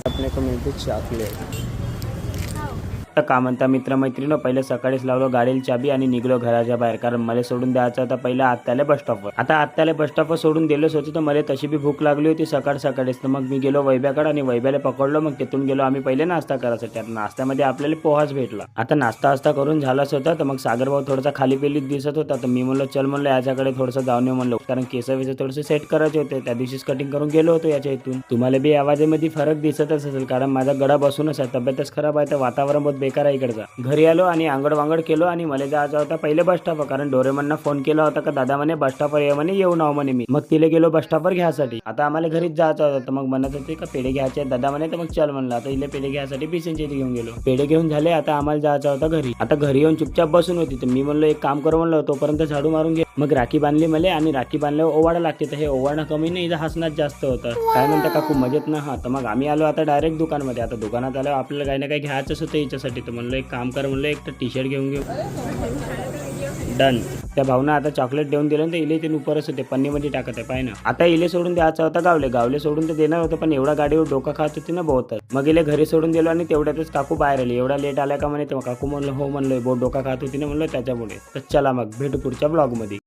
अपने को मिळते चॉकलेट. तर का म्हणता मित्रमैत्रिणी, पहिले सकाळीच लावलो गाडीला चाबी आणि निघलो घराच्या बाहेर, कारण मला सोडून द्यायचं होता पहिला आत्याला बस स्टॉपवर. आता आत्याला बस स्टॉपवर सोडून दिलंच होतं, तर मला तशी बी भूक लागली होती सकाळीच. तर मग मी गेलो वैब्याकडे आणि वैब्याला पकडलो. मग तिथून गेलो आम्ही पहिले नाश्ता करायसाठी. आता नाश्त्यामध्ये आपल्याला पोहाच भेटला. आता नाश्ता करून झालाच होता, तर मग सागर भाऊ थोडासा खाली पेलीत दिसत होता. तर मी म्हणलो चल म्हणलं याच्याकडे थोडंसं जाऊन येऊ म्हणलो, कारण केस थोडेसे सेट करायचे होते. त्या दिवशीच कटिंग करून गेलो होतो याच्या इथून. तुम्हाला बी आवाजामध्ये फरक दिसतच असेल, कारण माझा गळा बसूनच आहे, तब्येतच खराब आहे, तर वातावरण बहुत बेकार आहे इकडचा. घरी आलो आणि आंगड वांगड केलो आणि मला जायचं होता पहिले बस स्टॉपवर, कारण डोरेमनना फोन केला होता का दादा म्हणे बस स्टॉपवर ये म्हणे, येऊ नाव म्हणे मी. मग तिला गेलो बस स्टॉपवर घ्यायसाठी. आता आम्हाला घरीच जायचं होतं, तर मग म्हणत होते का पेढे घ्यायचे दादा म्हणे, तर मग चल म्हणलं. आता इले पेढे घ्यायसाठी बिसेंच्या इथे घेऊन गेलो. पेढे घेऊन झाले, आता आम्हाला जायचं होतं घरी. आता घरी येऊन चुपचाप बसून होती, तर मी म्हणलो एक काम करू म्हणलं, तोपर्यंत झाडू मारून घे. मग राखी बांधली मला, आणि राखी बांधल्यावर ओवाडा लागते, तर हे ओवाडणं कमी नाही, इथं हसण्यात जास्त होतं. काय म्हणता काकू मजेत ना? हा, तर मग आम्ही आलो आता डायरेक्ट दुकानमध्ये. आता दुकानात आलो, आपल्याला काही ना काही घ्यायचंच होतं याच्यासाठी, तर म्हणलं एक काम कर म्हणलं, एक तर टी शर्ट घेऊन घेऊ. डन. त्या भावना आता चॉकलेट देऊन दिलं, तर इले ते उपरच होते पन्नीमध्ये टाकत आहे पाय ना. आता इले सोडून द्यायचा होता गावले सोडून तर देणार होतं, पण एवढा गाडीवर डोका खात होती ना बहुत. मग इले घरी सोडून दिलो आणि तेवढ्यातच काकू बाहेर आली. एवढा लेट आला का म्हणे, तेव्हा काकू म्हणलं हो म्हणलं, बहुत डोका खात होती ना म्हणलं त्याच्यामुळे. तर चला मग भेटू पुढच्या ब्लॉगमध्ये.